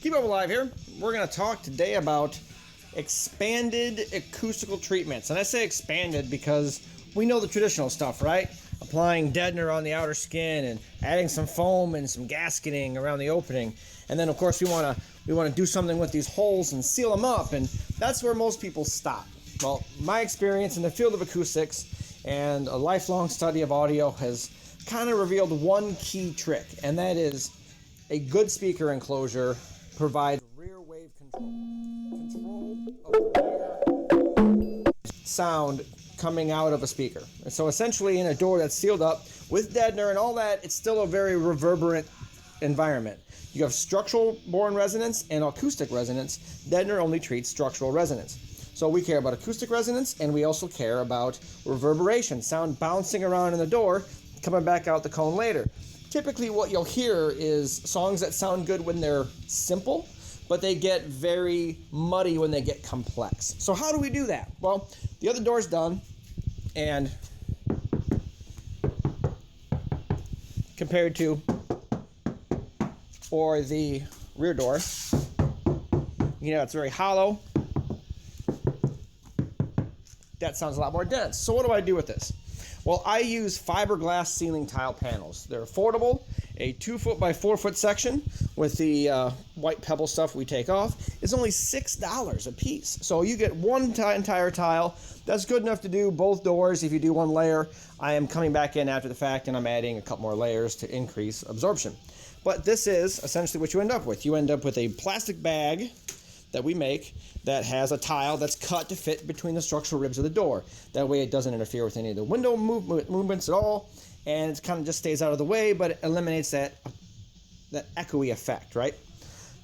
Keep Up Alive here. We're going to talk today about expanded acoustical treatments. And I say expanded because we know the traditional stuff, right? Applying deadener on the outer skin and adding some foam and some gasketing around the opening. And then of course we want to do something with these holes and seal them up, and that's where most people stop. Well, my experience in the field of acoustics and a lifelong study of audio has kind of revealed one key trick, and that is a good speaker enclosure provides rear wave control of the rear sound coming out of a speaker. And so essentially in a door that's sealed up with deadener and all that, it's still a very reverberant environment. You have structural borne resonance and acoustic resonance. Deadener only treats structural resonance. So we care about acoustic resonance, and we also care about reverberation, sound bouncing around in the door, coming back out the cone later. Typically what you'll hear is songs that sound good when they're simple, but they get very muddy when they get complex. So how do we do that? Well, the other door's done, and compared to for the rear door, it's very hollow. That sounds a lot more dense. So what do I do with this? Well, I use fiberglass ceiling tile panels. They're affordable. A 2 foot by 4 foot section with the white pebble stuff we take off is only $6 a piece. So you get one entire tile. That's good enough to do both doors. If you do one layer, I am coming back in after the fact and I'm adding a couple more layers to increase absorption. But this is essentially what you end up with. You end up with a plastic bag that we make that has a tile that's cut to fit between the structural ribs of the door. That way it doesn't interfere with any of the window movements at all, and it kind of just stays out of the way, but it eliminates that echoey effect, right?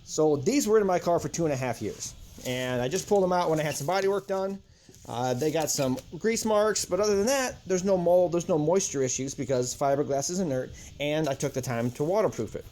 So these were in my car for 2.5 years, and I just pulled them out when I had some body work done. They got some grease marks, but other than that, there's no mold, there's no moisture issues because fiberglass is inert, and I took the time to waterproof it.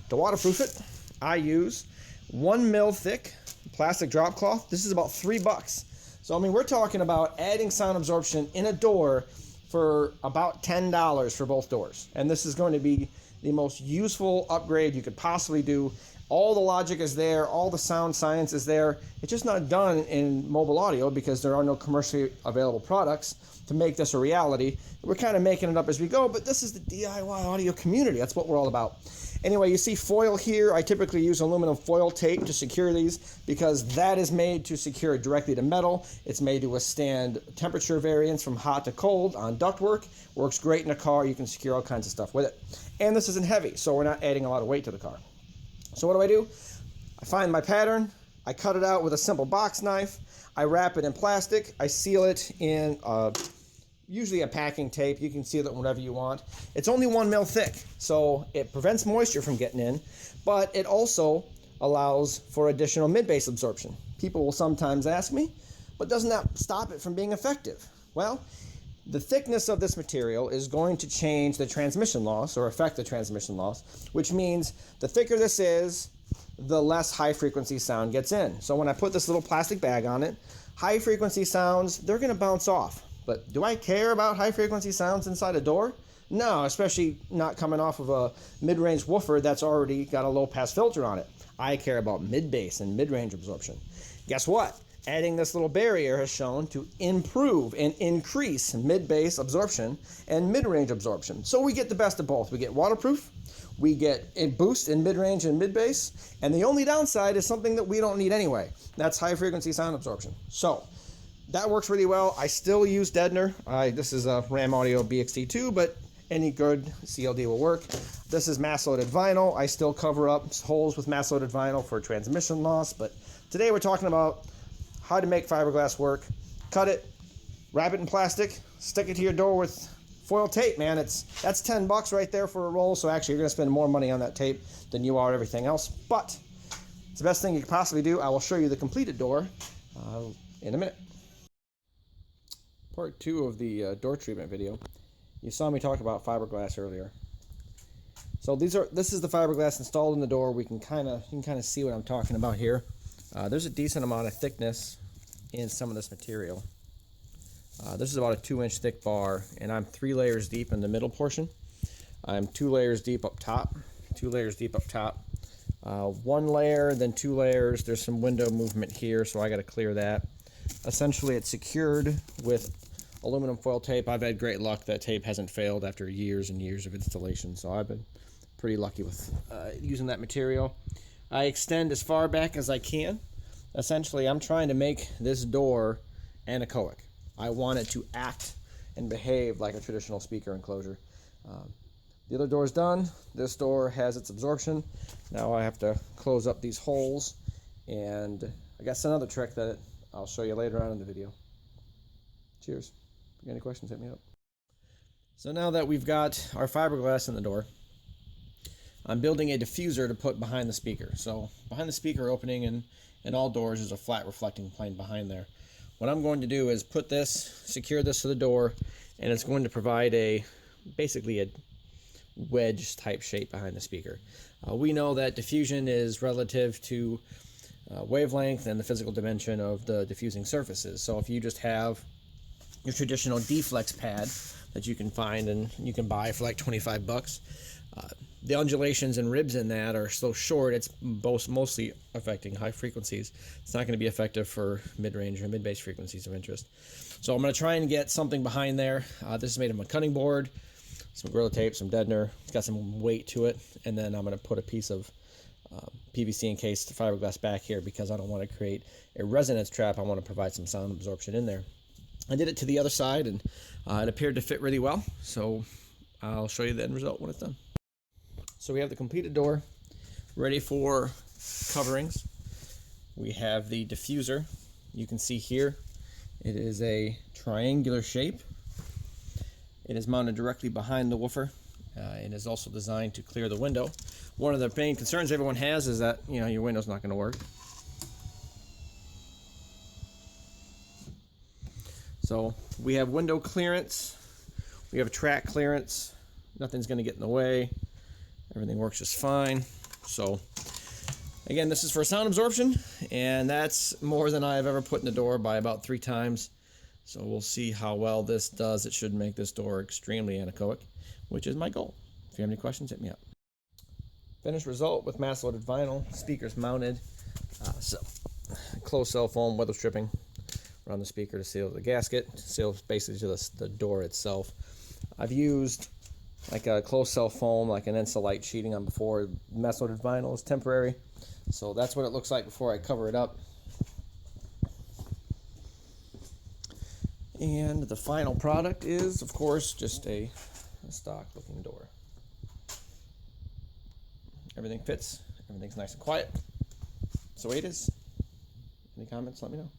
To waterproof it, I use 1 mil thick plastic drop cloth. This is about $3. So I mean, we're talking about adding sound absorption in a door for about $10 for both doors. And this is going to be the most useful upgrade you could possibly do. All the logic is there, all the sound science is there. It's just not done in mobile audio because there are no commercially available products to make this a reality. We're kind of making it up as we go, but this is the DIY audio community. That's what we're all about. Anyway, you see foil here. I typically use aluminum foil tape to secure these because that is made to secure directly to metal. It's made to withstand temperature variance from hot to cold on ductwork. Works great in a car. You can secure all kinds of stuff with it. And this isn't heavy, so we're not adding a lot of weight to the car. So what do? I find my pattern. I cut it out with a simple box knife. I wrap it in plastic. I seal it in usually a packing tape. You can seal it whatever you want. It's only 1 mil thick, so it prevents moisture from getting in, but it also allows for additional mid-bass absorption. People will sometimes ask me, but doesn't that stop it from being effective? Well, the thickness of this material is going to change the transmission loss or affect the transmission loss, which means the thicker this is, the less high frequency sound gets in. So when I put this little plastic bag on it, high frequency sounds, they're going to bounce off. But do I care about high frequency sounds inside a door? No, especially not coming off of a mid-range woofer that's already got a low pass filter on it. I care about mid-bass and mid-range absorption. Guess what? Adding this little barrier has shown to improve and increase mid-bass absorption and mid-range absorption. So we get the best of both. We get waterproof, we get a boost in mid-range and mid-bass, and the only downside is something that we don't need anyway. That's high frequency sound absorption. So that works really well. I still use deadener. This is a Ram Audio BXT2, but any good CLD will work. This is mass-loaded vinyl. I still cover up holes with mass-loaded vinyl for transmission loss, but today we're talking about how to make fiberglass work. Cut it, wrap it in plastic, stick it to your door with foil tape, man. That's $10 right there for a roll, so actually you're gonna spend more money on that tape than you are everything else, but it's the best thing you could possibly do. I will show you the completed door in a minute. Part 2 of the door treatment video. You saw me talk about fiberglass earlier. So this is the fiberglass installed in the door. You can kind of see what I'm talking about here. There's a decent amount of thickness in some of this material. This is about a 2-inch thick bar, and I'm 3 layers deep in the middle portion. I'm 2 layers deep up top, 2 layers deep up top. One layer, then 2 layers. There's some window movement here, so I got to clear that. Essentially, it's secured with aluminum foil tape. I've had great luck. That tape hasn't failed after years and years of installation, so I've been pretty lucky with using that material. I extend as far back as I can. Essentially, I'm trying to make this door anechoic. I want it to act and behave like a traditional speaker enclosure. The other door is done. This door has its absorption. Now I have to close up these holes, and I guess another trick that I'll show you later on in the video. Cheers. If you got any questions, hit me up. So now that we've got our fiberglass in the door, I'm building a diffuser to put behind the speaker. So behind the speaker opening in all doors is a flat reflecting plane behind there. What I'm going to do is put this, secure this to the door, and it's going to provide basically a wedge type shape behind the speaker. We know that diffusion is relative to wavelength and the physical dimension of the diffusing surfaces. So if you just have your traditional D-flex pad that you can find and you can buy for like 25 bucks, the undulations and ribs in that are so short, it's mostly affecting high frequencies. It's not going to be effective for mid-range or mid-bass frequencies of interest. So I'm going to try and get something behind there. This is made of a cutting board, some Gorilla Tape, some deadener. It's got some weight to it, and then I'm going to put a piece of PVC encased fiberglass back here because I don't want to create a resonance trap. I want to provide some sound absorption in there. I did it to the other side, and it appeared to fit really well, so I'll show you the end result when it's done. So we have the completed door ready for coverings. We have the diffuser. You can see here it is a triangular shape. It is mounted directly behind the woofer and is also designed to clear the window. One of the main concerns everyone has is that your window's not going to work. So we have window clearance, we have track clearance, nothing's going to get in the way. Everything works just fine. So again, this is for sound absorption, and that's more than I've ever put in the door by about 3 times. So we'll see how well this does. It should make this door extremely anechoic, which is my goal. If you have any questions, hit me up. Finished result with mass loaded vinyl, speakers mounted, so closed cell foam weather stripping around the speaker to seal the gasket, seal basically to the door itself. I've used like a closed cell foam, like an Insulite sheeting on before. Mass loaded vinyl is temporary, so that's what it looks like before I cover it up. And the final product is, of course, just a stock looking door. Everything fits, everything's nice and quiet. So it is. Any comments, let me know.